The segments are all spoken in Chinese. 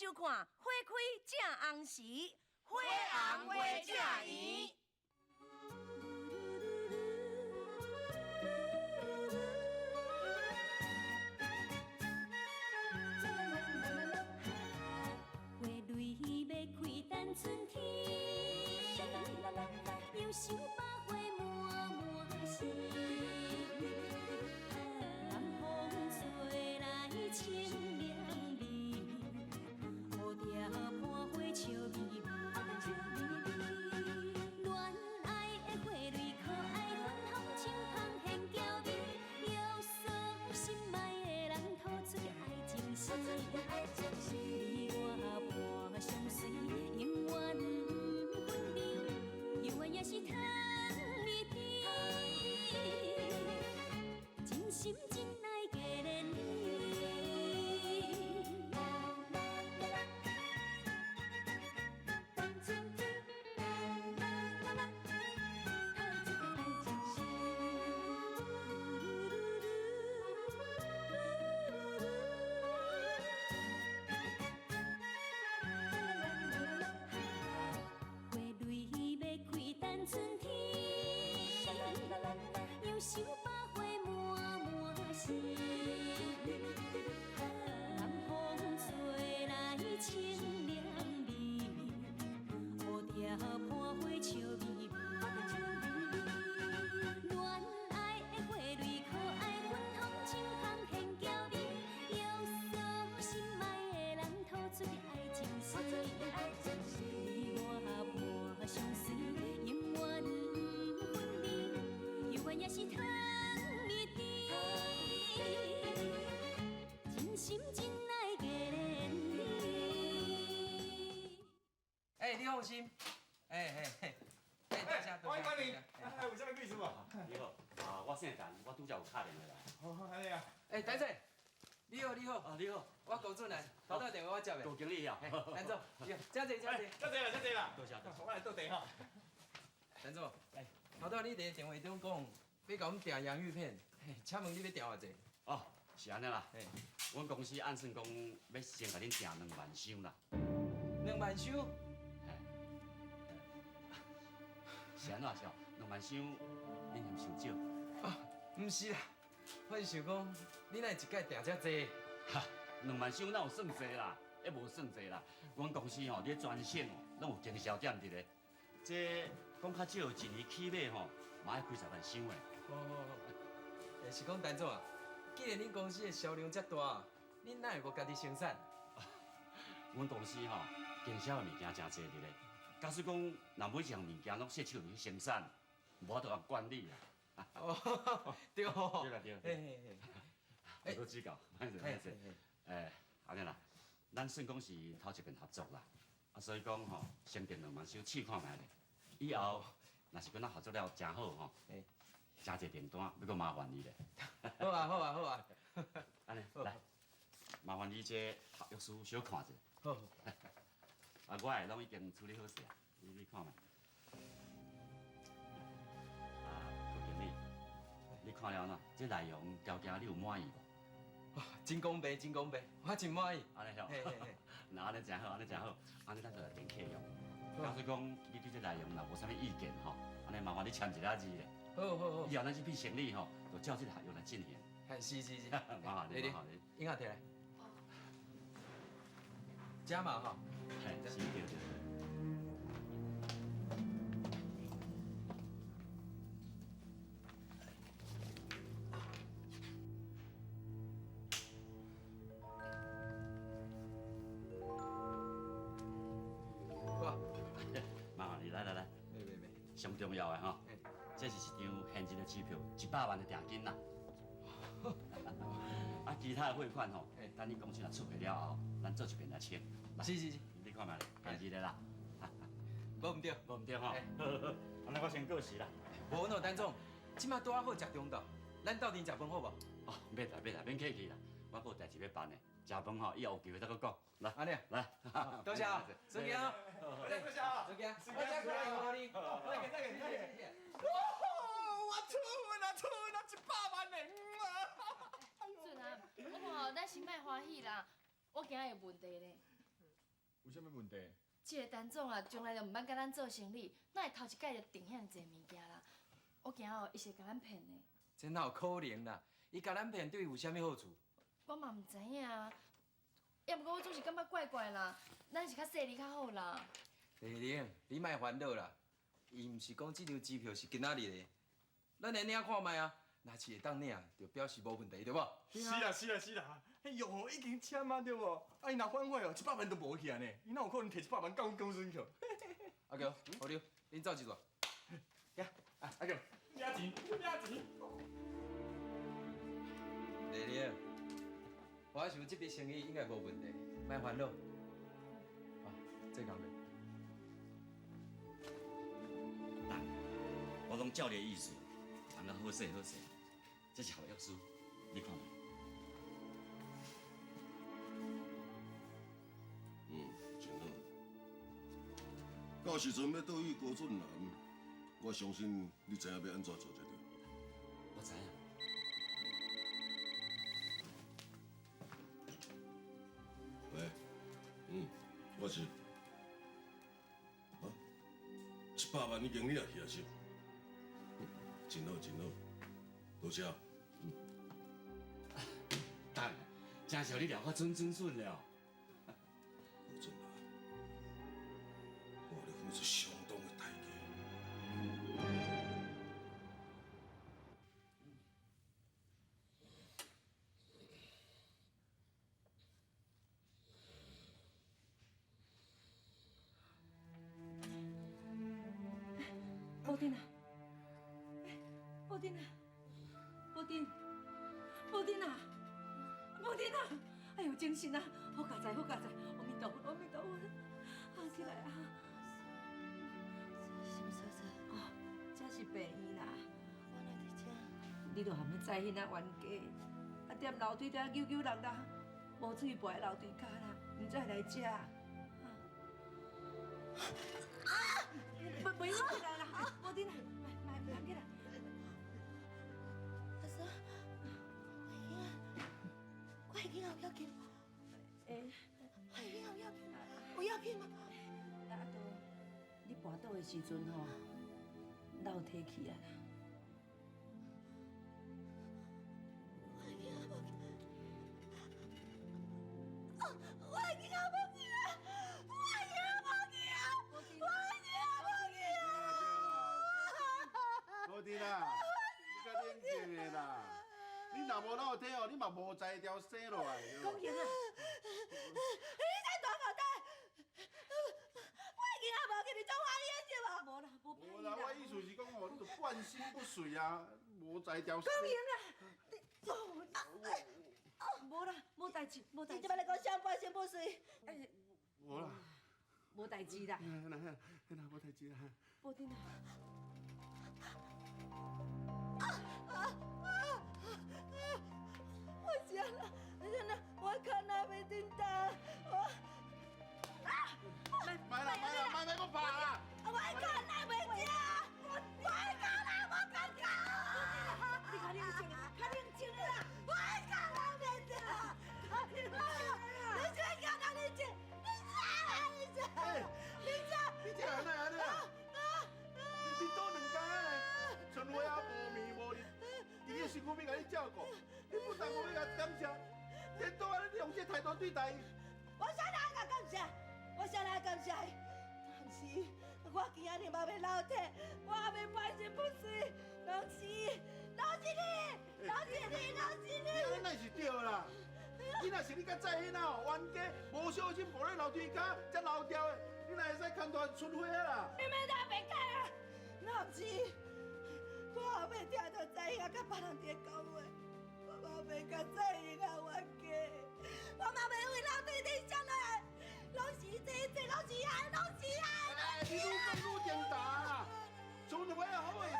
收看花开正红时，花红花正圆。春天，又想百花满满是，南风吹来清凉味，蝴蝶伴花笑眯眯。恋爱的花蕊可爱，粉红像香hen娇美，又送心爱的人吐出爱情诗。你我伴相随，永远不分离，永远也是糖蜜甜，真心真爱给连你。想百花满满是，南风吹来清凉味，蝴蝶伴花笑眯眯。恋爱的花蕊可爱，粉红像香hen娇美，又送心爱的人吐出爱情诗。你我伴相随，永远不分离，永远也是糖蜜甜，真心真爱给连你。你放心，多谢多谢。欢迎光临，有啥贵事无？你好，我姓陈，我拄则有打电话来。好，安尼啊。等阵，你好你好。你好，我高俊南，头到电话我接的。高经理啊。陈总，真济。多谢啦，多谢啦。多谢。我来倒茶吼。陈总，头到你伫电话中讲，要甲阮订洋芋片，请问你要订偌济？哦，是安尼啦。阮公司按算讲要先甲恁订2万箱啦。2万箱？是安怎是2万箱，恁嫌伤少？毋是啦，我是想讲，你哪会一届订遮济？哈，2万箱哪有算济啦？还无算济啦。阮公司吼，咧专线哦，拢有经销点伫咧。这讲较少，一年起码吼，嘛要几10万箱诶。好，是讲陈总啊，既然恁公司的销量遮大，恁哪会无家己生产？阮公司吼，经销的物件真济伫咧。假使讲，若每一样物件拢设手去生产，无得管理啦。对吼。对啦对。多多指教，歹势。安尼啦，咱算讲是头一遍合作啦，所以讲吼，先订2万箱试看卖咧。以后若是跟咱合作了真好吼，真济订单，要搁麻烦你咧。好啊。安尼来，麻烦你这合约书小看者。好。我的拢已经处理好势啊，你看嘛。高经理，你看了喏，这内容条件你有满意无？真公平，我真满意。安尼吼，那安尼真好，安尼咱就来订契约。假使讲你对这内容若无啥物意见吼，安尼麻烦你签一下字咧。好。以后咱这笔生意吼，就照这个合约来进行。是。麻烦你。音乐摕来。加码哈。是对。哇，麻烦你来。没。上重要的吼，这是一张现金的支票，100万的定金啦。其他的汇款吼，等你公司若出去了后，咱做一遍来清。是。你看卖，现金的啦。无唔对吼。安尼我先过时啦。无喏，陈总，即马拄好食中昼，咱斗阵食饭好无？哦，免客气啦，我还有代志要办呢。食饭吼，以后有机会再搁讲。来，安尼，来，多谢啊，孙健啊，多谢啊，孙健，我再过来用你。再给。我出运啊，100万呢！准啊，我看咱心歹欢喜啦，我惊有问题咧。有啥物问题？这个陈总啊，从来就毋捌甲咱做生意，哪会头一摆就订遐济物件啦？我惊哦，伊是甲咱骗的。这哪有可能啦？伊甲咱骗对伊有啥物好处？我嘛毋知影啊，要不过我总是感觉怪怪啦。咱是较细哩较好啦。丽玲，你莫烦恼啦，伊毋是讲这张机票是今仔日的，咱来领看卖啊。若是会当领，就表示无问题，对无？是啦，迄约号已经签啊，对无？啊，伊若反悔哦，100万都无去安尼，伊哪有可能摕100万交阮公司去？阿强、好刘，恁走一撮。呀，阿强，领钱。丽玲，我想这笔生意应该无问题，莫烦恼。啊，这工袂。但我拢照你的意思，办啊好势好势，这是合约书，你看卖。真好。到时阵要倒去高俊南，我相信你知影要安怎做才对。我知影。喂，我是。啊，100万已经你也去啊是？真好，多谢。当然，真是你聊我准顺了。高俊南，我咧付出相当的代价。布丁啊！布丁啊！布丁！布丁啊！布丁啊！哎呦，精神啊！好佳哉，好佳哉！阿弥陀佛，阿弥陀佛！好起来啊！什么事？哦，这是病院啦。我来伫遮。你著含要知迄那冤家，啊踮楼梯底扭扭人，无水陪楼梯骹啦，毋才来遮。袂用起来啦，布丁啊，慢起来。阿嫂，我已经有要紧，诶，我已经有要紧，有要紧吗？啊都，你跋倒的时阵吼，楼梯起来啦。我已经有要紧，我已经有要紧啦，我已经有要紧啊，我已经有要紧啊！好滴啦，你较冷静的啦。你若无脑体哦，你嘛无才调生落来。讲起啊，你在大脑袋，我已经有要紧，你做我演是无？无啦，无无啦，我意思是讲哦，你著半身不遂啊，无才调生。无啦，无代志，无代志你即，摆来讲上半身不遂，无啦，无代志啦。那无代志啦。布丁啊，我想了，我看那边叮当，卖个拍啦！我看那边家，我看那我看看，你较冷静的，较冷静的啦。我看那边家，你最叫他你去，你这安尼啊？你倒2天啊？春花啊无眠无日，伊个辛苦要甲你照顾，你不但无要甲感谢，连倒安尼用这态度对待伊。我想哪个感谢？我想哪感谢？但是我今仔日嘛要老体，我还要半身不遂，拢是你！你安尼是对啦。你若是你较早迄那哦，冤家无小心抱咧楼梯骹，才流掉的，你哪会使牵大春花啦？你们哪别干啊？老师，我后尾听到知影甲别人伫讲话，我嘛袂甲知影啊冤家，我嘛袂为老弟弟上来，拢是这拢是爱，拢是爱。你愈讲愈重大啦！春花啊，好会使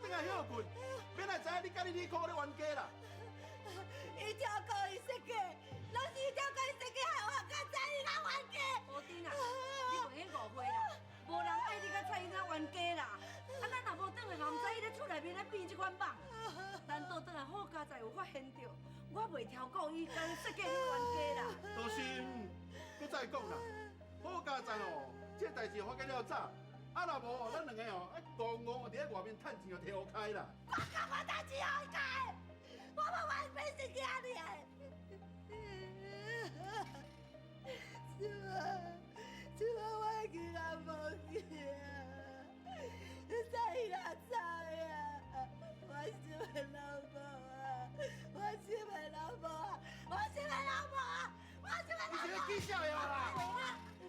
等下休困，免来知影你家己苦咧冤家啦。伊超过伊设计，拢是伊超过伊设计害我甲知影啊冤家。布丁啊，你袂去误会啦，无人爱你甲蔡英啊冤家啦。啊，咱若无转来，嘛毋知伊咧厝内面咧变即款梦。咱倒转来好佳哉有发现到，我袂超过伊甲设计迄冤家啦。都是，搁再讲啦，好好佳哉哦！这代志发觉了早，啊若无哦，咱两个哦，公公伫咧外面趁钱就摕好开啦。我干嘛趁钱好开？我无玩本事惊你的。怎么我去啊无去啊？再来再呀！我是个老婆啊！我是个老婆啊！我是个老婆啊！我是个老婆！你是咧记笑呀啦？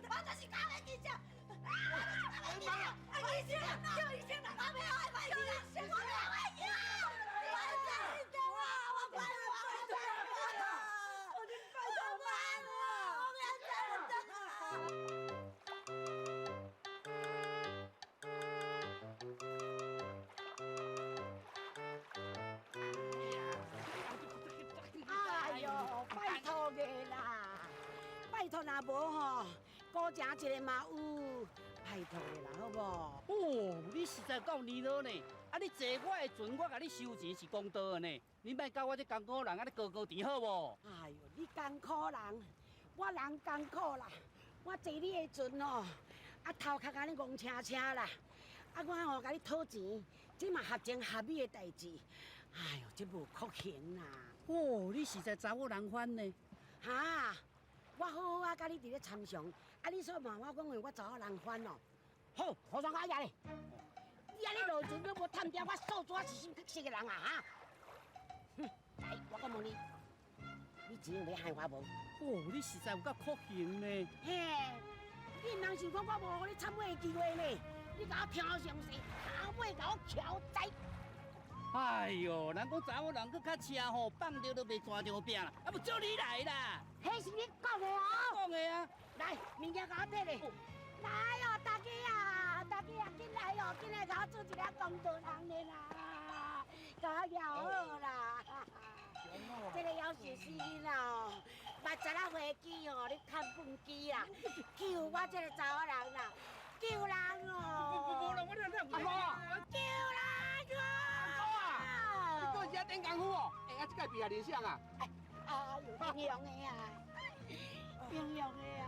我就是讲咧记笑。我医生啊！叫医生啊！我没有爱快医生，我没有爱医生。我真的啊！我拜托你了，我真拜托我，我没有真的。哎呦，拜托个啦，拜托若无吼，古城一个嘛有，拜托个啦，好无？哦，你实在够离谱呢！啊，你坐我的船，我甲你收钱是公道的呢。你莫教我这艰苦人啊，你高高甜好无？哎呦，你艰苦人，我人艰苦啦。我坐你的船哦，啊头壳甲你戆车车啦，啊我吼甲你讨钱，这嘛合情合理的代志。哎呦，这无可行啦！哦，你实在查某人番呢。哈，我好好啊，甲你伫咧参详，啊你说骂我讲话我查某人番哦。好，何双我呀咧？你安尼落船，你无探调我素纸是心色的人啊哈！哼，来，我讲问你，你钱有要害我无？哦，你实在有够可行呢。嘿，你毋通想讲我无互你参尾的机会呢？你甲我听详细，后尾甲我敲仔。哎呦，人讲查某人搁较车吼，放着都袂抓着饼啦，啊，不叫你来啦。迄是你讲的哦。讲的啊。来，物件甲我摕咧。来哦，大家啊，大家啊，紧来哦，紧来甲我做一个公道人的啦，甲我摇好啦。这个要是死啦，目十啊飞机哦，你看本机啦，救我这个查某人啦，救人哦！无人，我你阿哥啊，救人你哦！搁是在顶功夫哦？哎，啊，这个比较理想啊。哎呦，英勇的啊，英勇的啊！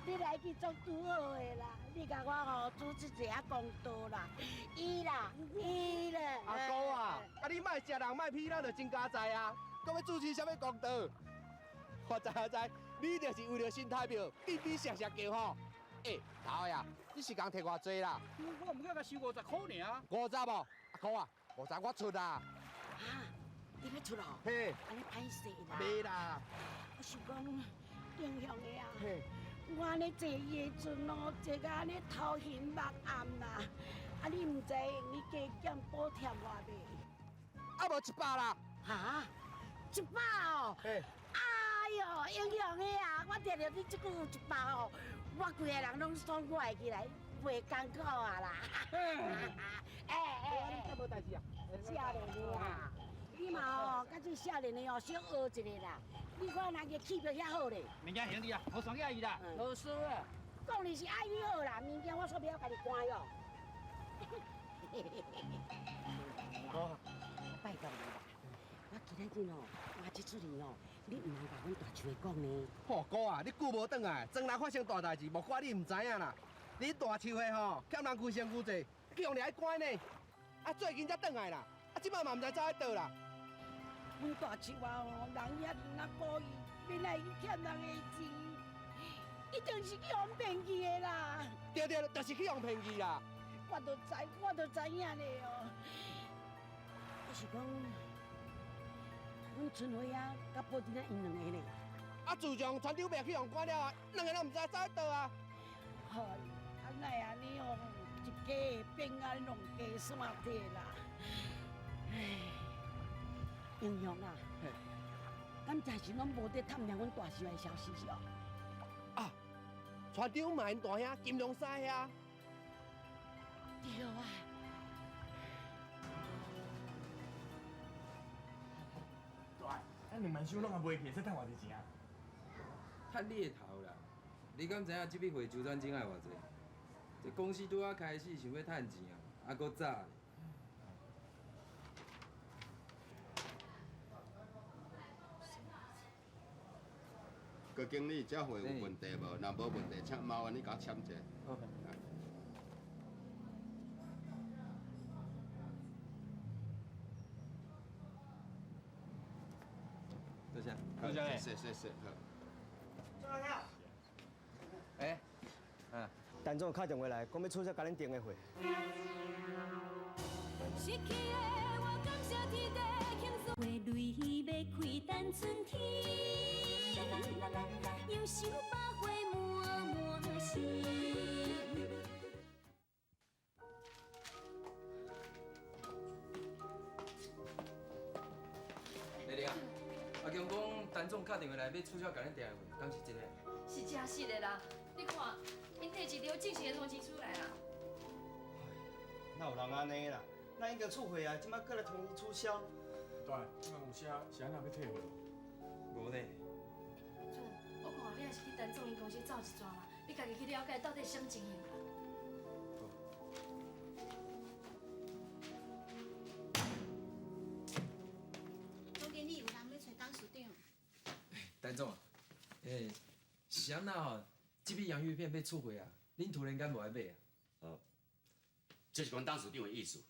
你来去做拄好的啦，你甲我吼主持一下公道啦，伊啦，伊啦。阿哥啊，啊你莫食人莫骗人，就真加在啊！搁要主持什么公道？我知，你就是为了新台票，比比谢叫吼。哎，头呀，你时间摕偌济啦？我唔过甲收50块尔。50无？阿哥啊，50我出啦。啊，你要出咯？嘿，安尼歹势啦。袂啦。我是讲英雄的啊。嘿。我安尼坐伊的船哦，坐甲安尼头晕目暗啦。啊，你唔知用你加减补贴我袂？啊，无100啦。哈？100哦？嘿。哎呦，英雄的啊！我听到你这句有100哦，我规个人拢爽快起来，袂艰苦啊啦！哎，无代志啊。少年的啊，你嘛哦，甲这少年的哦，小学一个啦。你看人家气质遐好咧。物件兄弟啊，我爽爱伊啦，老师啊。讲你是爱你好啦，物件我说不要甲你关哟。好，拜托你啦，我今仔日哦，我这出去哦，你唔通甲阮大树的讲呢。好哥啊，你久无转来，将来发生大代志，莫怪你唔知影啦。你大树的吼，欠人规身躯债，叫人来关呢。啊，最近才转来啦，啊，即摆嘛唔知走喺倒啦。阮大树啊吼，人遐若故意要来去欠人的钱，一定是去互骗去的啦。对，就是去用骗去啦。我都知影咧哦。我是讲，阮春花啊，甲布丁啊，因两个咧。啊，自从船长袂去用关了，两个人唔知走喺倒啊。嗨，安尼安尼哦，一家变啊，两家散体啦。唉，英雄啊，咱暂时拢无得探听阮大叔的消息是哦。啊，船长嘛因大兄金龙山遐。对啊。大，咱两万箱拢也卖去，使趁偌济钱啊？趁你的头啦！你敢知影这笔汇周转金爱偌济？这公司拄仔开始想要趁钱啊，还搁早咧。郭经理，这货有问题无？若无问题，请麻烦你甲我签一下。好。多谢。多谢。谢。好。哎，陈总打电话来，讲要取消甲恁订的会。失去的我感谢天地轻松，花蕊要开等春天，忧愁百花满心。丽玲啊，阿强讲陈总打电话来要取消甲恁订的会，敢是真的？是真是的啦，你看，因摕一条正式的通知出来啦。哪有人安尼啦？咱已经出会啊，即摆过来通知取消。对，今有写是安怎要退货？无呢。准，我看你还是去陈总因公司走一转啦，你家己去了解到底是啥情形啦。总经理有人要找董事长。陈总啊，是安那吼？这笔洋芋片要出货啊，恁突然间无爱买啊？这是阮董事长的意思。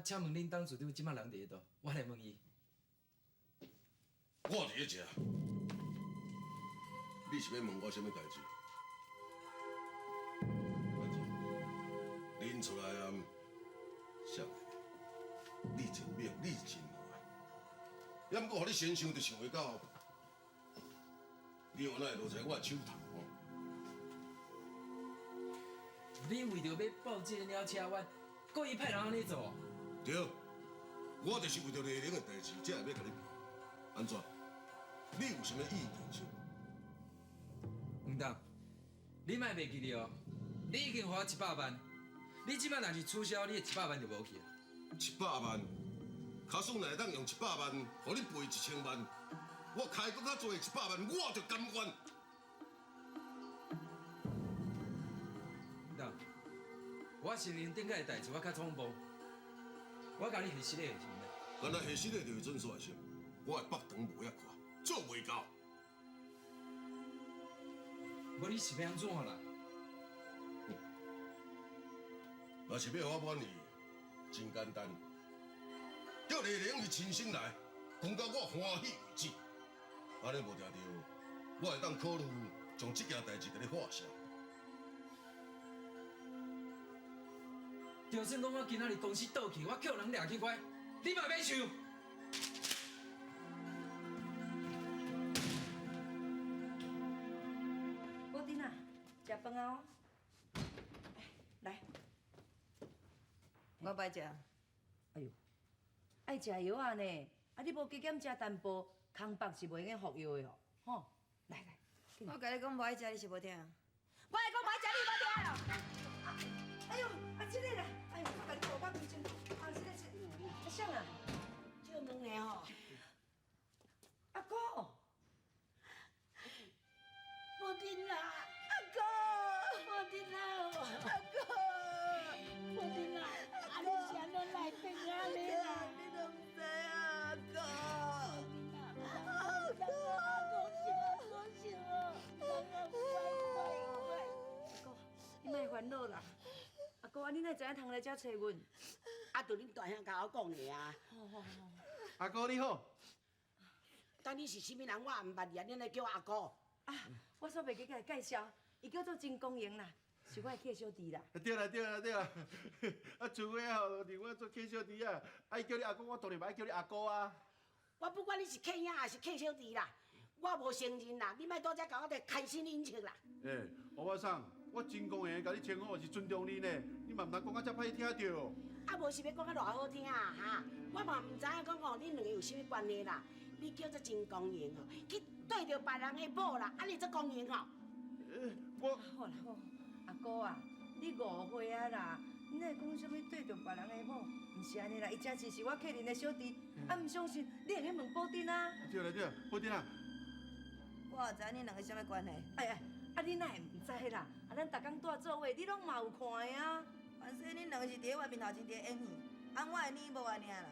请问恁董事长即摆人伫倒？我来问伊。我伫咧食，你是要问我什么代志？恁出来啊，少你真明，你真坏，也毋过，互你先想就想会到，你原来落在我的手头。你为着要报这个鸟车弯，故意派人安尼做？对，我就是为着丽玲的代志，才会要甲你骗。安怎？你有啥物意见是？黄董，你莫袂记哩哦，你已经花100万，你即摆若是取消，你的100万就无去啊。100万，卡算会当用100万，互你赔1000万，我开搁较多100万，我就甘愿。黄董，我承认顶摆的代志我较匆忙，我甲你下失礼行吗？干那下失礼就会准煞是？我的北肠无遐宽，做袂到。无你是要安怎啦？若是要我满意，真简单，叫丽玲伊亲身来，讲到我欢喜为止。安尼无定着，我会当考虑将这件代志甲你化消。就算讲我今仔日公司倒去，我叫人掠去关，你嘛免想。宝丁啊，食饭啊哦。来，我歹食。哎呦，爱食药啊呢？啊，你无加减食淡薄，空腹是袂用服药的哦。吼，来，我甲你讲无爱食，你是无听。我来讲无爱食，你无听咯。哎呦，这个啦，哎呦，我甲你讲，我面前，这个是，啥啊？就两个吼。阿哥，宝丁啊，阿哥，宝丁啊，阿哥，宝丁啊，啊你是安怎来变安尼啦？你都唔知啊，阿哥。阿哥，你莫烦恼啦。阿哥，你哪知影通来遮找阮？啊，就恁大兄甲我讲的啊。阿哥你好。当你是啥物人，我也毋捌你，恁来叫我阿哥。啊，我煞袂记甲你介绍，伊叫做真公营啦，是我的客小弟啦。对啦，啊，厝尾吼，另外做客小弟啊，爱叫你阿哥，我当然嘛爱叫你阿哥啊。我不管你是客兄还是客小弟啦，我无承认啦，你莫倒遮甲我摕开心饮食啦。王八桑，我真公平甲你称呼，是尊重你呢，你嘛毋通讲啊遮歹听着。啊，无是要讲啊偌好听啊哈！我嘛毋知影讲恁两个有啥物关系啦。你叫做真公平哦，去对着别人的某啦，安尼才公平哦。我好啦好，阿哥啊，你误会啊啦！你哪会讲啥物对着别人的某？毋是安尼啦，伊真是我客人的小弟，啊毋相信你会去问宝丁啊。对啦，宝丁啊。我也知恁两个啥物关系。哎呀，啊你哪会毋知啦？啊咱逐工住做伙，你拢嘛有看的啊。反正恁两个是伫咧我面头前伫咧演戏，啊我的你无安尼啦。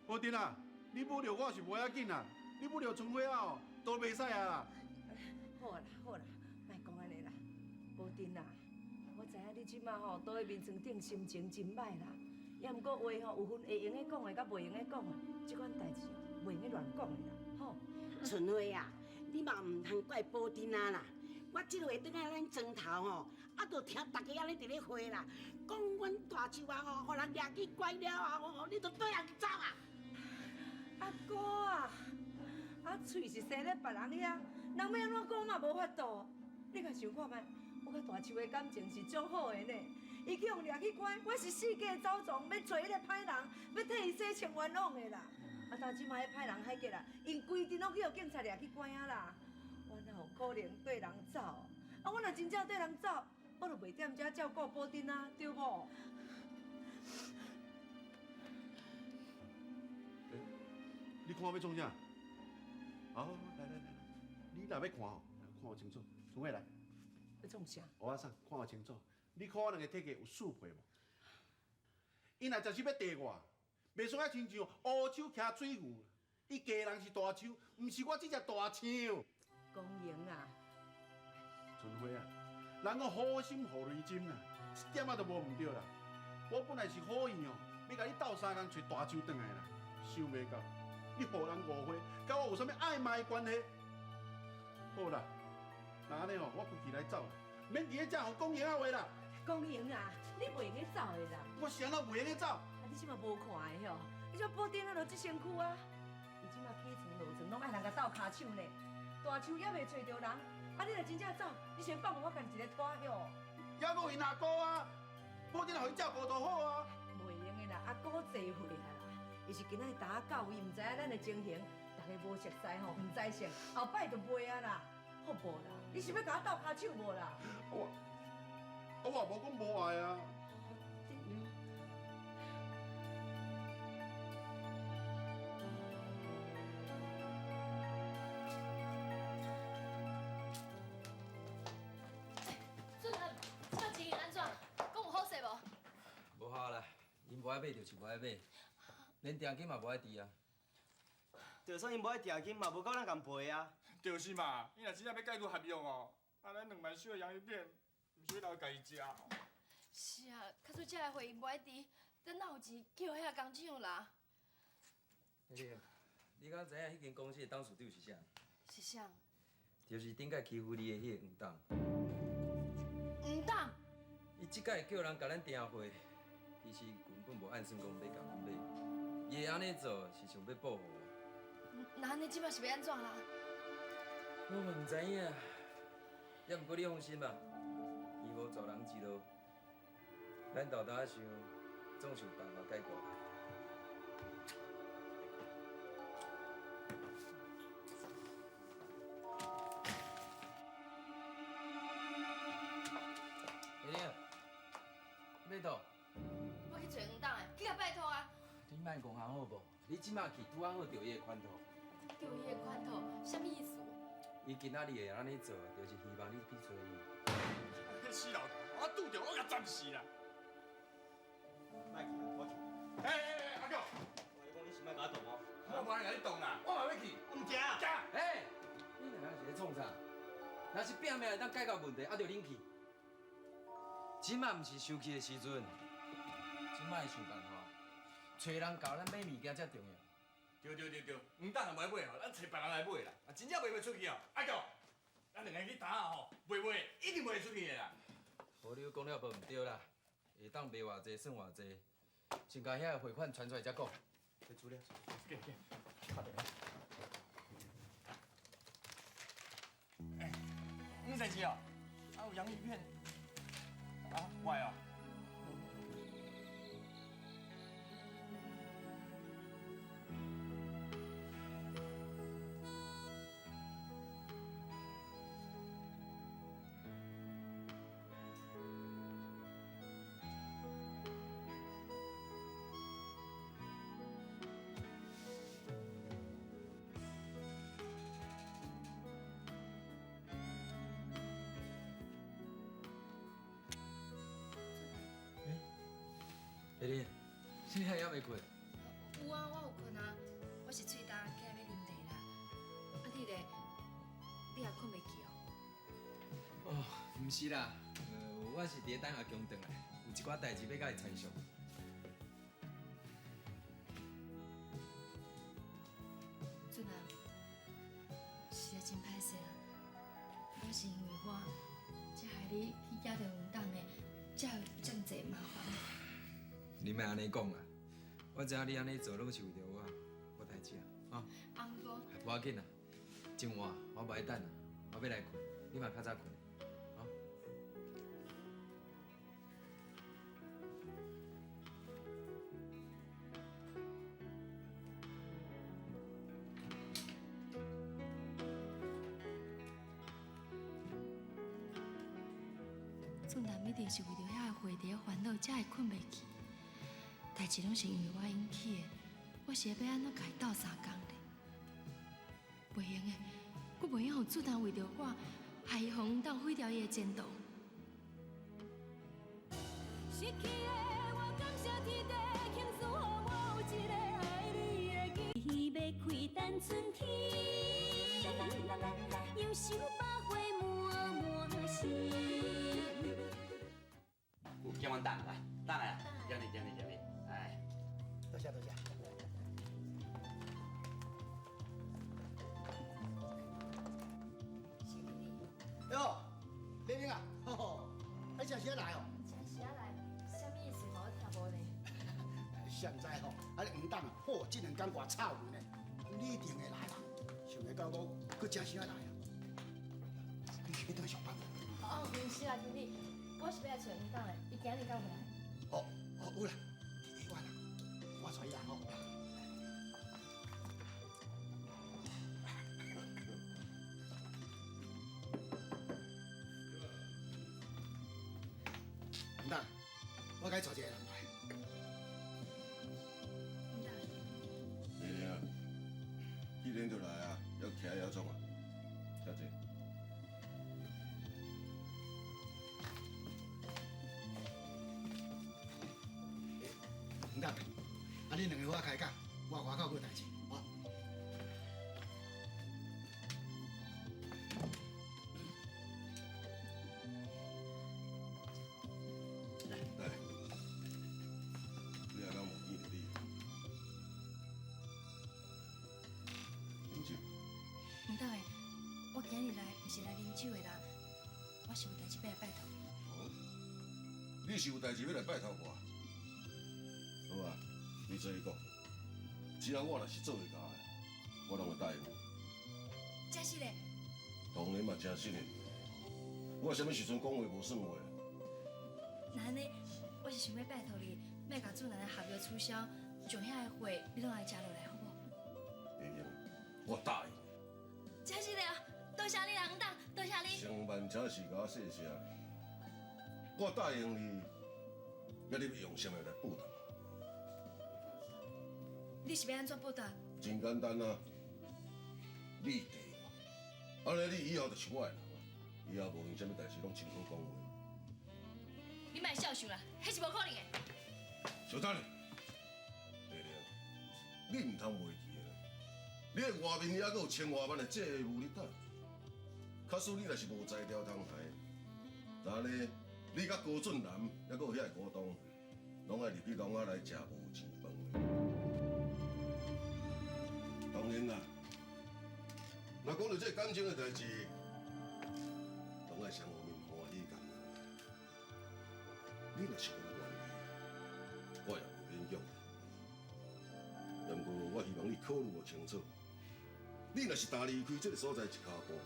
宝丁啊，你母着我是无要紧啦，你母着春花啊，都袂使啊！好啦好啦，莫讲安尼啦，宝珍啊，我知影你即马吼倒喺面床顶心情真歹啦，也毋过话吼有分会用的讲的，甲袂用的讲的，即款代志袂用乱讲的啦，吼。春花啊，你嘛唔通怪宝珍啊啦。我即回转来咱庄头吼，啊，就听大家安尼伫咧话啦，讲阮大舅啊吼，互人掠去拐了啊吼，你就对人走啊！阿哥啊，啊喙是生咧别人遐，人要安怎讲嘛无法度。你甲想看觅，我甲大舅的感情是足好的呢。伊去互掠去拐，我是四界走踪，要找迄个歹人，要替伊洗清冤枉的啦。啊，但即摆迄歹人海结啦，因规阵拢去互警察掠去拐啊啦。我哪有可能对人走？啊，我若真正对人走，我就袂踮遮照顾宝珍啊，对无？你看要创啥？哦，来，你若要看哦，看我清楚。春花来，要创啥？蚵仔送，看我清楚。你看我两个体格有四倍无？伊若真是要地我，袂煞亲像乌手徛水牛。伊家人是大手，毋是我这只大枪。公营啊！春花啊，人讲好心互雷针啊，一点仔都无毋对啦。我本来是好意哦，要甲你斗三人找大手转来啦，想袂到你互人误会，甲我有啥物暧昧关系？好啦，那安尼哦，我开去来走啦，免伫咧遮互公营啊话啦。公营啊，你袂用去走的啦。我谁人袂用去走？啊，你即马无看的吼，你这保定啊，就即身躯啊。伊即马起床落床拢爱人甲斗骹手呢，大手也袂找着人。啊，你若真正走，你先放我家己一个拖哟。也阁因阿哥啊，保定互伊照顾就好啊。袂用的啦，阿哥坐会啊啦。伊是今仔日打到位，毋知影咱的情形，大家无熟悉吼，毋知性，后摆就袂啊啦。好无啦？你是要甲我斗骹手无啦？我也无讲无爱啊。俊恒，这情形安怎？讲有好势无？无效啦，因无爱买就是无爱买，连定金嘛无爱治啊。就算伊无爱定金嘛，无够咱共赔啊。就是嘛，伊若真正要解除合约哦，啊，咱2万小的洋芋片，毋是要留家己食哦。是啊，较出这个会议无爱治，等哪有钱去互遐工厂啦？你敢知影迄间公司的董事长是啥？是啥？就是顶届欺负你的迄个黄董。黄董？伊即届叫人甲咱订货，其实根本无按算讲要甲阮买，伊会安尼做是想要保护我。那安尼即摆是要安怎啦？我嘛毋知影，也毋过你放心吧，伊无助人之路，咱豆豆仔想，总想办法解决。玲玲，要倒？我去找黄董的，去甲拜托啊！你莫戆行好无？你即马去拄啊好着伊的款头。着伊的款头，啥物意思？伊今仔日会安尼做，就是希望你去找伊。死老头，我拄着我甲暂时啦。莫去，我去。阿舅，我讲你是莫甲我动哦。我无爱甲你动啦，我嘛要去。我唔惊。惊！你两人是咧创啥？若是拼命会当解决问题，啊，着恁去。即马毋是生气的时阵，即马要想办法，找人教咱买物件才重要。对，黄董也袂买吼，咱找别人来买啦。啊，真正卖袂出去哦，阿舅，咱两个去打下吼，卖一定卖出去的啦。无你讲了无毋对啦，会当卖偌济算偌济，先甲遐汇款传出来才讲。去资料。给，打电话。你在吃哦？啊，有洋芋片。啊，歪哦。丽丽，你还还未困？有啊，我有困啊，我是喙干，起来要啉茶啦。啊，你咧，是啦，我是伫等阿强回来，有一寡代志要甲伊参详。俊啊，实在真歹势啊！我是因为我，才害你去惹着黄党的，才有这么济麻烦。你莫安尼讲啦，我知影你安尼做拢是为着我代志啊，啊。啊，毋过无要紧啦，真晚我无爱等啦，我要来困，你嘛较早困，啊。俊男一定是为着遐个话题的烦恼，才会困袂去。代志拢是因为我引起的，我是要安怎甲伊斗相共咧？袂用的，我袂用互俊男为着我，害伊互黄党毁掉伊的前途。失去的我感谢天地，倾诉予我有一个爱你的机，要开单春天，忧愁百花满心。有叫阮等来，等来，叫你，哎。多谢。哟，玲玲啊，吼吼，你真时来哦？真时来，啥物意思？我听无呢。现在吼，啊你黄党破这两天外吵门呢，你一定会来啦。想袂到我，佮真时来啊？你去倒上班无？哦，毋是啦，经理，我是要来找黄党的，伊今日敢有来？哦，有啦，医院啦，我找伊来吼。黄党，我该找一个人来。玲玲啊，既然就来啊，要徛要创啊，小姐。黄党，啊你两个好开讲，我外口有代志，我。来，你来让我见着你。饮酒。黄党的，我今日来毋是来啉酒的啦，我是有代志要来拜托你。哦，你是有代志要来拜托我？好啊，你做伊讲，只要我若是做会到的，我拢会答应你。真是嘞？当然嘛，真实的。我什么时阵讲话无算话？那安尼，我是想要拜托你，莫甲俊男的合约取消，上遐个会你拢来食落来，好无？会用，我答应。真是嘞，多谢你啦，黄党，多谢你。上万请是甲我谢谢。我答应你，要你用什么来报答？你是要安怎报答？真简单啊，你地我，安尼你以后就是我的人啊，以后无论什么代志拢真好讲话。你莫笑想啦，迄是无可能的。小等，丽玲，你唔通袂记啊！你的外面还有千外万的债务你等。假使你若是无才调通害，那呢，你甲高俊南还有遐个股东，拢爱入去笼仔来食无钱饭的。当然啦，若讲到这感情的代志，拢爱双方面欢喜共的。你若是无愿意，我也无勉强。不过我希望你考虑清楚，你若是单离开这个所在一脚步，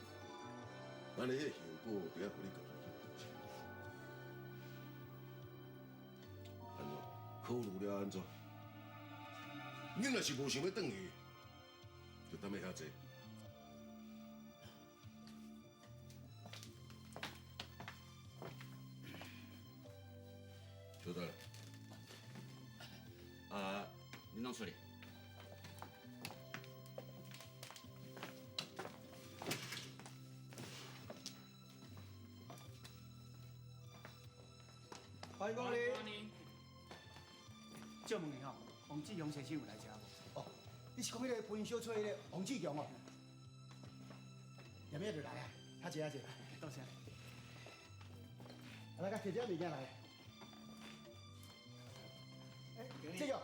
安尼迄后果就要互你家己去负责。安怎？考虑了安怎？你若是无想要转去，就等下遐坐。小等。你弄处理。欢迎光临。借问你吼，王志雄先生有来吃无？哦，你是讲迄个培小翠迄个王志雄哦？念咩就来啊？遐坐遐坐，多谢。来甲摕点物件来。这个，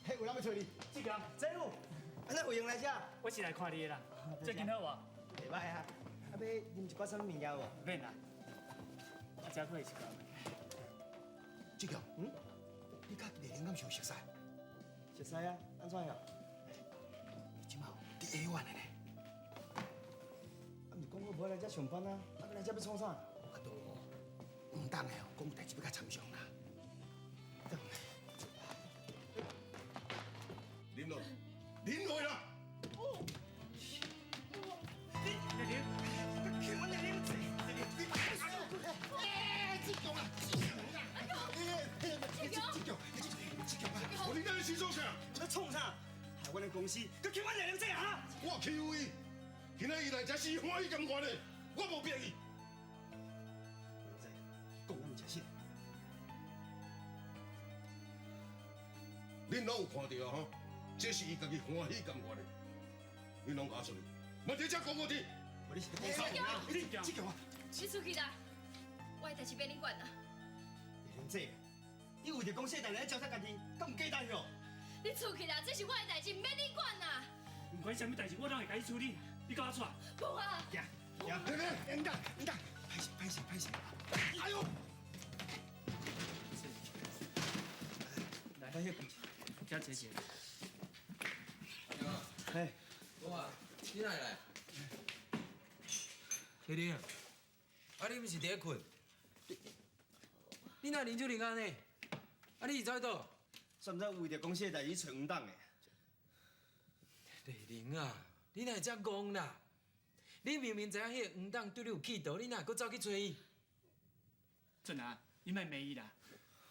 嘿，有人要找你。志强，这路，安怎有闲来遮？我是来看你的啦。最近好无？袂歹啊。啊，要啉一罐什么物件无？免啦。啊，遮过是够。志强，你甲丽玲敢是有熟识？熟识啊？安怎样？即马伫 A 院的呢。啊，毋是讲好无来遮上班啊？啊，要来遮要创啥？啊，都唔当的哦，讲代志要甲参详啦。啉落，啉落啦！丽玲，去阮丽玲坐，我你哪里洗手啥？要创啥？害阮的公司，佮去阮丽玲坐啊！我欺负伊，今仔伊来才是欢喜甘愿的，我无逼伊。讲我唔真实。恁拢有看到吼，这是伊家己欢喜甘愿的，恁拢咬出去，莫在遮讲我听。你是个公司啊！这个我，你出去啦！我的代志免你管啦。丽玲姐，你为着公司的代志交代家己，敢唔简单哟？你出去啦！这是我的代志，免你管啦。不管什么代志，我拢会甲你处理。你跟我出来。不啊！行，唔得，歹势！哎呦！来，咱迄边，遮坐坐。嘿，我啊，你哪会来？丽玲，啊你毋是伫咧困？你哪啉酒啉安尼？啊你是走去倒？算不知为着公司的代志找黄党的。丽玲啊，你哪会遮戆啦？你明明知影迄个黄党对你有企图，你哪搁走去找伊？俊啊，你莫骂伊啦。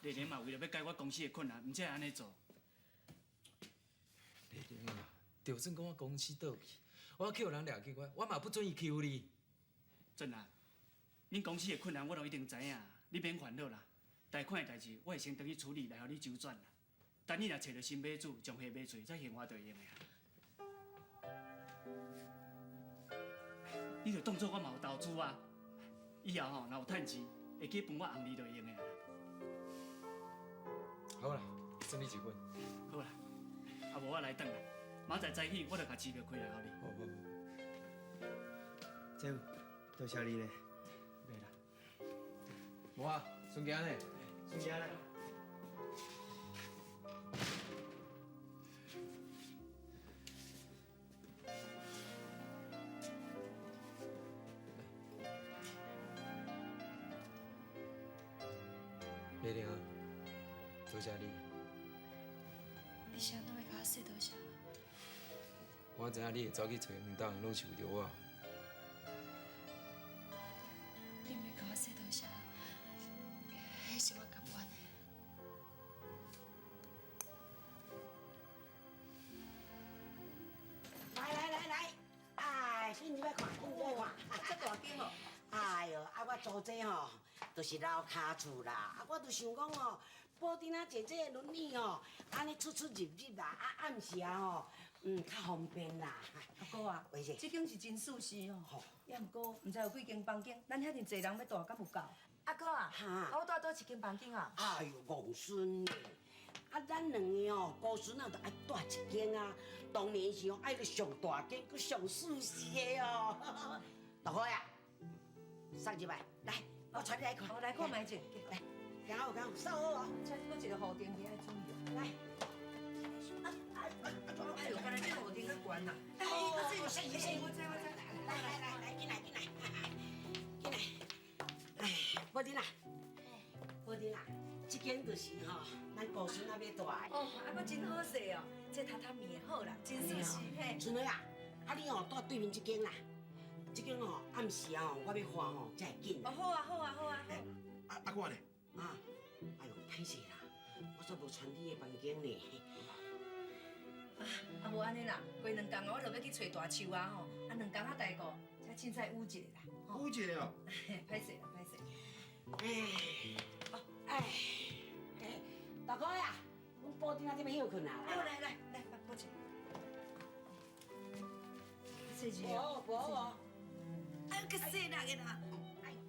丽玲嘛为了要解决公司的困难，毋才会安尼做。丽玲啊，就算讲我公司倒去，我去互人掠去我嘛不准伊欺负你。俊啊，恁公司的困难我都一定知影，你免烦恼啦。贷款的代志我会先等去处理，来互你周转啦。等你若找到新买主，将货买出，再还我就用的啊。你就当作我嘛有投资啊，以后若有趁钱，会去分我红利就用的啊。好啦，算你一份。好啦，啊无我来等啦，明仔早起我就甲支票开来互你。好。这多谢你咧。袂啦。无啊，孙家呢？孙家呢？丽玲啊，多谢你。你啥拢会甲我说多谢？我知影你会走去找黄党，拢是为着我。你袂甲我说多谢，迄是我甘愿的。来，哎，恁入来看，这大间哦。哎呦，啊，我租这吼，就是老卡厝啦。啊，我就想讲吼，保定啊坐这轮椅吼，安尼出入啦，啊暗时啊吼，较方便啦。阿哥啊，这间是真舒适哦。也毋过，毋知有几间房间，咱遐尼侪人要住，敢有够？阿哥啊，我住倒一间房间啊。哎呦，戆孙嘞！啊，咱两个哦，姑孙啊，就爱住一间啊。当然是哦，爱着上大间，佮上舒适的哦。大哥呀，上入来，来，我带你来看。我来看卖者，来，刚好，收好哦。再搁一个护垫去爱注意。来。哎呦，原来这护垫较悬呐。哎，我知，来，进来。哎，保定啊，这间就是吼，咱姑孙啊要住的。哦，啊，搁真好势哦，这榻榻米也好啦，真舒适嘿。春蕊啊，啊你吼住对面这间啦，这间吼暗时啊吼，我要换吼才会紧。哦，好啊。啊我呢？啊，哎呦，歹势啦，我煞无传你的房间呢。啊，无安尼啦，过2天我就要去找大树啊吼，啊2天代过，才凊彩捂一下啦。捂一下哦。歹势。哎，大哥呀，阮保定啊这边休困啊。来，过去。细姐哦，无。哎，较细啦个啦，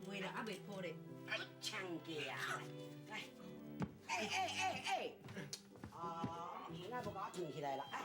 袂啦，啊袂破咧。哎，请家，来，啊，你那不给我存起来了，哎。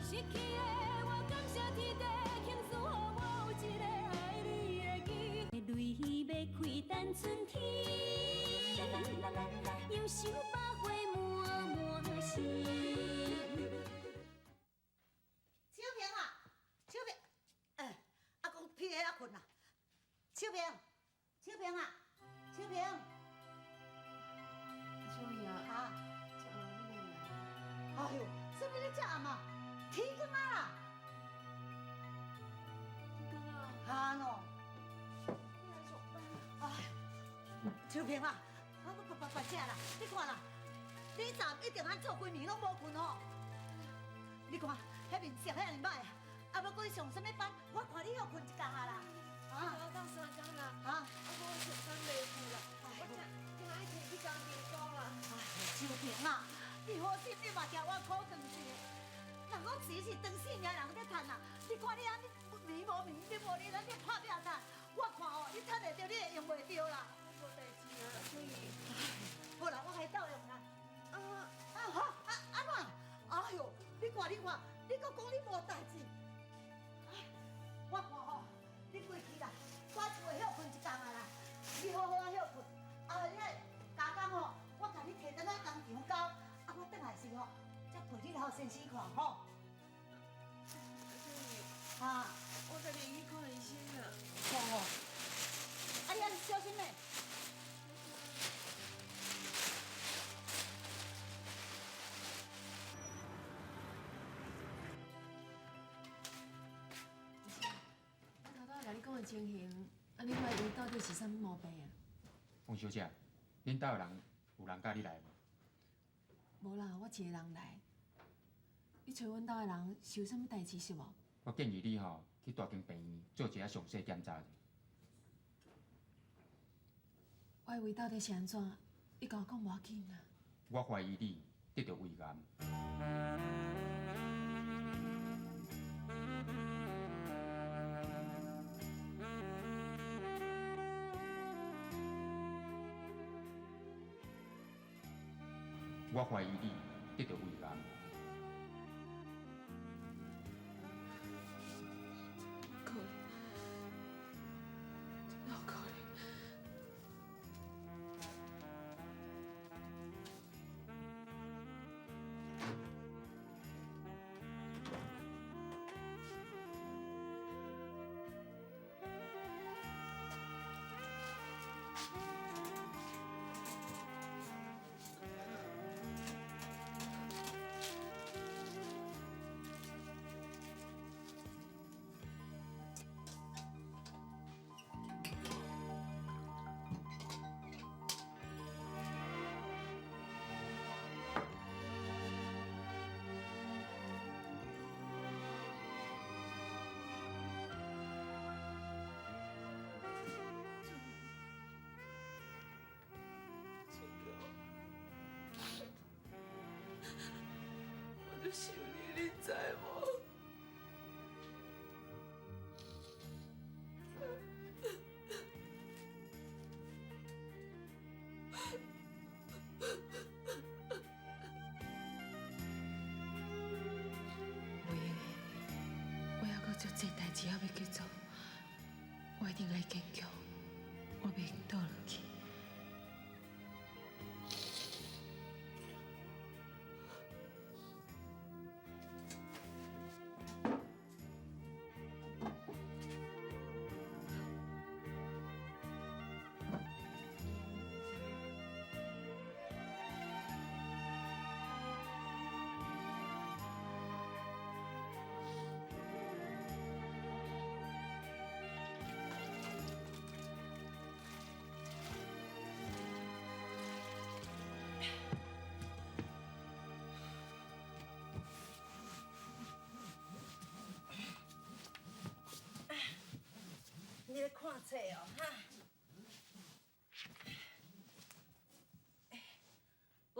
失去的我感谢天地，倾诉予我有一个爱你的机。泪要开等春天，忧愁百花满心。秋萍啊，秋萍，阿公屁个困啦。秋萍，秋萍啊，秋萍。秋叶啊，食完了。哎呦，什么咧食啊嘛？天光啊啦！啊喏，哎，秋萍啊，别食啦！你看啦，你昨一定安做规暝拢无困吼。你看，迄面色遐尔歹啊，啊要搁去上什么班？我看你要困一工啊啦。啊，我到3工啦。啊，我食餐袂赴啦。我今仔日去工地工啦。哎，秋萍啊，你好心你嘛替我苦肠者。人讲钱是长死命人在赚啊！你看你安尼眠无眠，你无你咱你拍拼赚，我看哦，你赚得到，你会用袂着啦。无代志啊，所以。好啦，我还斗用啦。好，安怎？哎呦，你看，你讲你无代志。我看吼，你过去啦，我厝会休困一工啊啦，你好好休困。你加工吼，我甲你摕倒来工厂交，我倒来时吼。陪你老先生看吼。啊，我家己去看医生啦。好，你安小心嘞。我头头甲你讲的情形，你怀疑到底是啥物毛病啊？洪小姐，恁兜有人甲你来无？无啦，我一个人来。你找阮兜的人是有啥物代志是无？我建议你去大间病院做一下详细检查。我的胃到底是安怎？你甲我讲无要紧啊。我怀疑你得着胃癌。我怀疑你得着胃癌。可怜，真好可怜。我就想你，你知无？袂用的，我还阁足济代志还要去做，我一定爱坚强，我袂倒落去。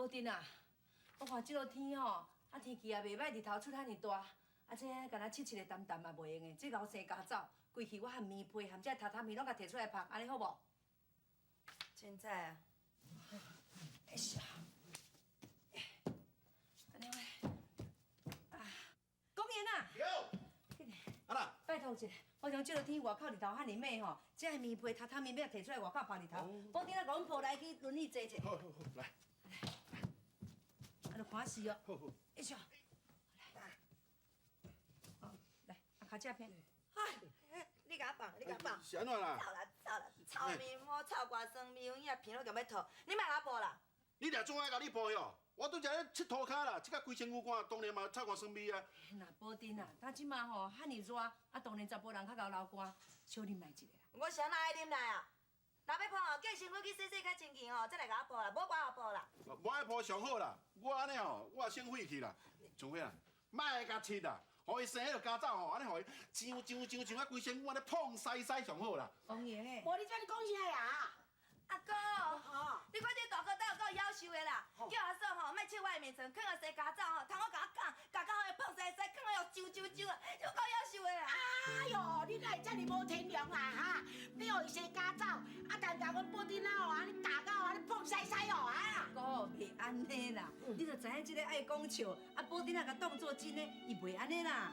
宝珍啊，我看这落天吼，天气也袂歹，日头出遐尼大，这敢若七个淡淡嘛袂用的，这熬生加走，规气我含棉被含这榻榻米拢甲摕出来晒，安尼好无？凊彩啊。哎呀，安尼啊，公园啊，啊啦，拜托一下，我讲这落天外口日头遐尼猛吼，这个棉被榻榻米要摕出来外口晒日头，宝珍啊，甲阮抱来去轮椅坐者。好好好，来。啊，就看死哦。好好。一下，来，来，脚这片。哎，你甲我放，你甲我放。是安怎啦？走啦走啦，臭面膜、臭瓜酸面，影鼻拢强要吐，你莫甲我抱啦。你俩总爱甲你抱哟，我拄则咧佚涂骹啦，即个规身躯汗，当然嘛臭汗酸味啊。那宝珍啊，呾即马吼遐尼热，当然查甫人较够流汗，小啉来一个啦。我是安那爱啉来啊？若要抱吼，叫身躯去洗洗较清气吼，再来甲我抱啦，无我也抱啦。无爱抱上好啦，我安尼吼，我也先废去啦。像伙啊，莫甲佚啦，互伊生迄个家走吼，安尼互伊上啊，规身躯安尼碰西上好啦。王爷诶，无你这样讲啥呀？阿哥，你看这大哥倒有够夭寿的啦，叫阿嫂吼，莫切我的面床，放我洗家走吼，通我甲我讲，甲到迄碰西，放我又啾啊，就够夭寿的啦。哎呦，你哪会这么无天良啊哈！你互伊洗家走，但甲阮宝珍仔吼，安尼打到安尼碰西哦啊！哥袂安尼啦，你著知影即个爱讲笑，宝珍啊甲当作真诶，伊袂安尼啦。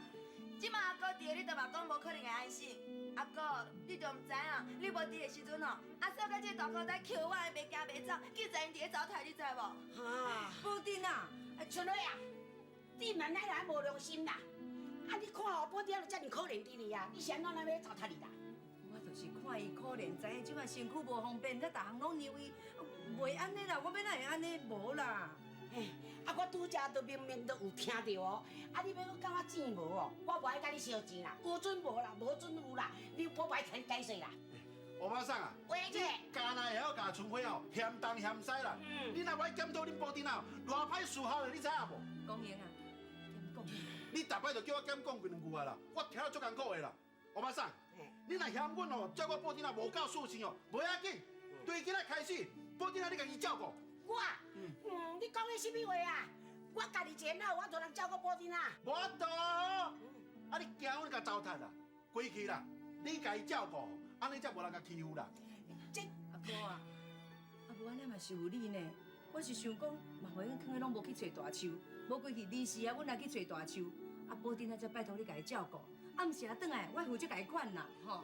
即马阿哥伫个，你著嘛讲无可能会安心。阿哥，你著毋知影，你无伫的时阵吼，阿嫂甲这个大哥仔扣我的袂行袂走，叫在因伫咧走台，你知无？哈，宝珍啊，春蕊啊，你蛮奶奶无良心啦！啊，你看哦，宝珍仔就遮尔可怜伫你啊，你是安怎要糟蹋你啦？我就是看伊可怜，知影即摆身躯无方便，才逐项拢让伊，袂安尼啦，我要哪会安尼无啦？嘿，啊，我拄则都明明都有听到哦，啊，你要我感觉钱无哦？我无爱甲你烧钱啦，有准无啦，无准有啦，你保白钱解释啦。欧巴桑啊，喂姐，家内会晓甲春花哦，嫌东嫌西啦。你若要检讨恁保丁啊，偌歹伺候的，你知影无？公英啊，讲。你逐摆就叫我减讲几两句啊啦，我听了足艰苦的啦。欧巴桑，你若嫌阮哦，照顾保丁啊无够事情哦，无要紧，对今仔开始，保丁啊你家己照顾。我，你讲的什么话啊？我家己一个我就能照顾保珍啊。无度，啊你惊阮甲糟蹋啦，归去啦，你家己照顾，安尼才无人甲欺负啦。阿哥啊，无安尼嘛是有理呢。我是想讲，嘛互阮囥个拢无去找大树，无规气利是啊，阮来去找大树，保珍啊才拜托你家己照顾。暗时啊，转来我负责家己款啦，吼。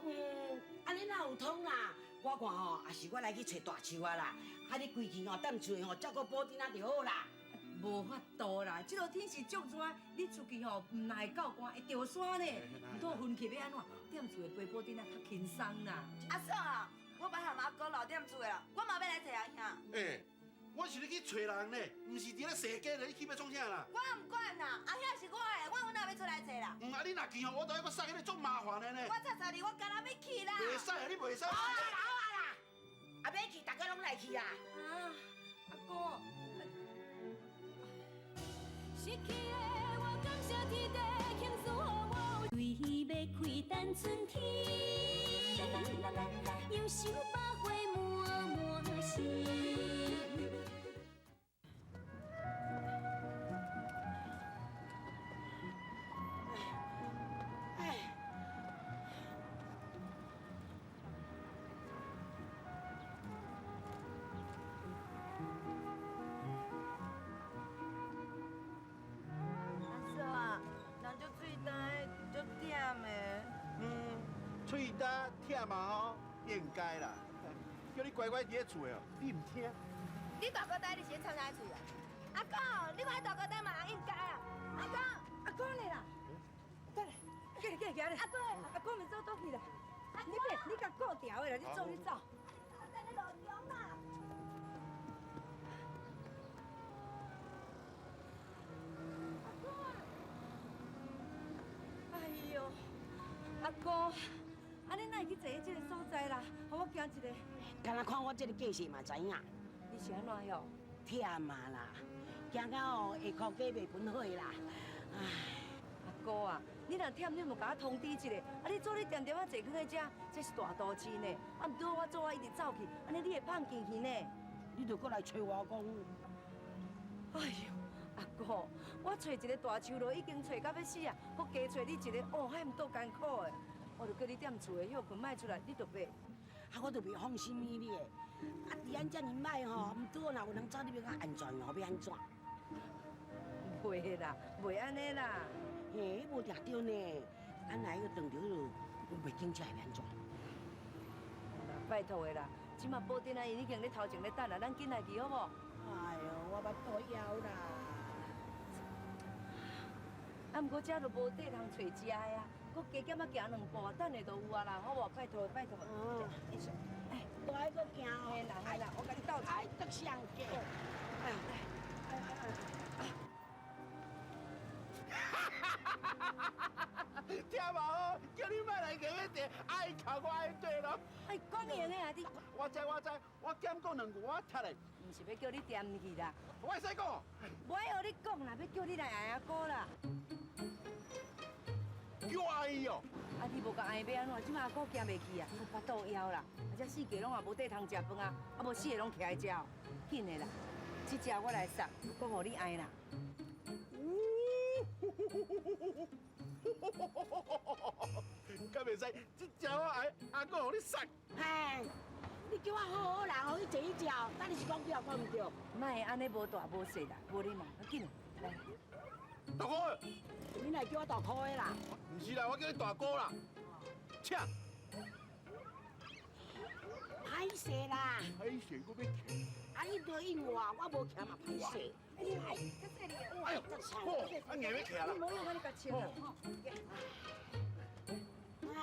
安尼哪有通啦？我看吼，也是我来去找大树啊啦。啊，你规气吼，踮厝吼，照顾保珍仔就好啦。无法度啦，这落天是足热，你出去吼，唔但会够寒，会掉山呢。唔通分气要安怎？踮厝的陪保珍仔较轻松啦。阿嫂啊，我别含阿哥留踮厝的啦，我嘛要来找阿兄。我是咧去找人呢，唔是伫咧踅街咧，你去要创啥啦？我唔管啦，阿兄是我的，我哪要出来找啦？啊，你若去吼，我都要搁塞起你足麻烦的呢。我查查你，我干那要去啦。袂使啊，你袂使。好啊啦，啊要去，大家拢来去啦。阿哥。失去的我感谢天地倾诉予我，为要开等春天，忧愁百花满满心。喙焦忝嘛吼，应该啦。叫你乖乖伫咧厝的哦，你唔听。你大哥带你先参加去啊？阿公，你买大哥带嘛应该啊。阿公，阿公来啦！过来，行来。阿哥，阿公咪走倒去啦。你甲顾条的啦，你走。我在你路中啦。哎呦，阿哥，啊你哪会去坐这个所在啦？互我行一个。敢若看我这个架势嘛知影。你是安怎哟？忝嘛啦，惊到哦下裤价袂分火啦。唉，阿哥啊，你若忝，你莫甲我通知一下。啊，你做你点点啊坐去在遮，这是大都市呢。啊，毋对我做我一直走去，安尼你会胖见去呢。你就过来找我讲。哎呦，阿姑，我找一个大树路已经找到要死啊，搁加找你一个，哦，还唔多艰苦的。我就叫你踮厝的休困，莫出来，你就袂。啊，我就袂放心你咧。啊，治安遮尔歹吼，毋拄若有人走，你要较安全哦，要安怎？袂啦，袂安尼啦。嘿，无定着呢。咱来个断条路，袂经遮会安怎？拜托的啦，即马保定啊，因已经咧头前咧等啦，咱紧来去好无？哎呦，我巴肚枵啦。啊，毋过遮就无地通找食的啊，搁加减啊行2步啊，等下就有啊啦，好无？拜托拜托。哎，大个搁行哦。嘿啦嘿啦，我甲你斗一下。哎，得上计。哎呀，听无好，叫你莫来硬个爱靠我爱对咯。哎，讲赢的啊你。我知，我减讲2句，我踢嘞。毋是要叫你掂去啦，我会使讲。我要你讲啦，要叫你来爱阿哥啦。叫阿姨哦。啊，你无甲爱要安怎？即马阿哥行袂去啊，巴肚枵啦，啊，这4家拢也无地通食饭啊，啊无4个拢徛来食哦，紧的啦，这只我来送，讲互你爱啦。敢袂使，这只我爱，阿哥互你送。嘿，你叫我好好人，互你坐一食，那你是讲对啊，讲唔对？莫安尼无大无小啦，无礼貌，紧来。大哥，你来叫我大箍的啦？唔是啦，我叫你大哥啦。请。歹势啦。歹势，我要请。啊，你都应我，我无徛嘛歹势。哎呦，好，啊硬要徛啦。你无用我你甲穿啦，吼。唉，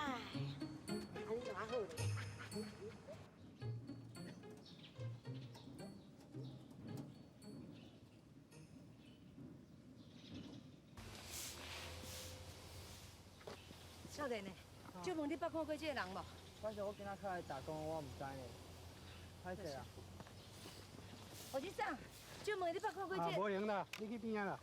安尼就较好咧。少年呢？就问你捌看过这个人无？反正我今仔较来打工，我毋知呢。歹势啊！何先生，就问你捌看过这个？无用啦，你去边啊啦。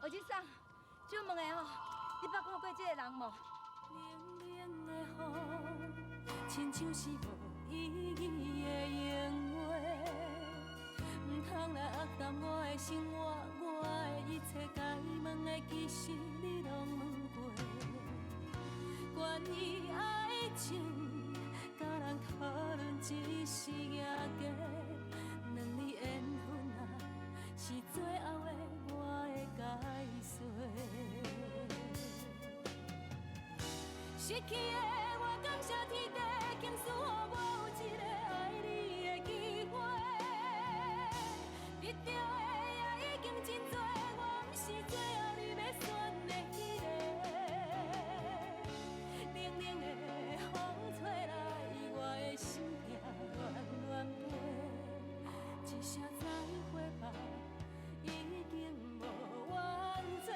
何先生，就问的吼，你捌看过这个人无？冷冷的雨，亲像是无意义的闲话，唔通来压淡我的生活，我的一切该问的，其实你拢问过。关于爱情，甲人讨论只是假假，两字缘分啊，是最后的我的解释。失去的我感谢天地，倾诉予我有一个爱你的机会。得到的也已经真多，我不是最后你要选的迄个。冷冷的风吹来，我的心痛乱乱飞，一声再会吧，已经无完整。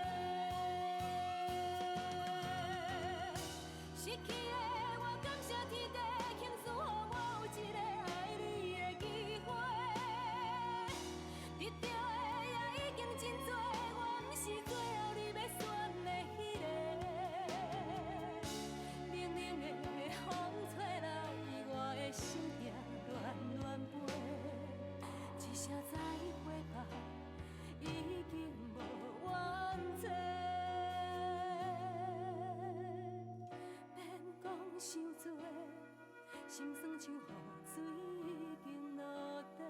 失去的我感谢天地，倾诉予我有一个爱你的机会。得到的也已经真多，我不是最后你要选的迄个。冷冷的风吹来，我的心痛乱乱飞，一声再会吧，已经无完整。伤多，心酸像雨水已经落地。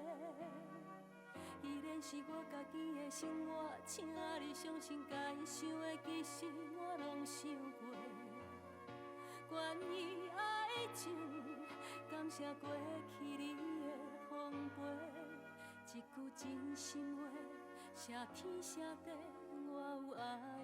依然是我家己的生活，请你相信，该想的其实我拢想过。关于爱情，感谢过去你的奉陪，一句真心话，谢天谢地，我有爱。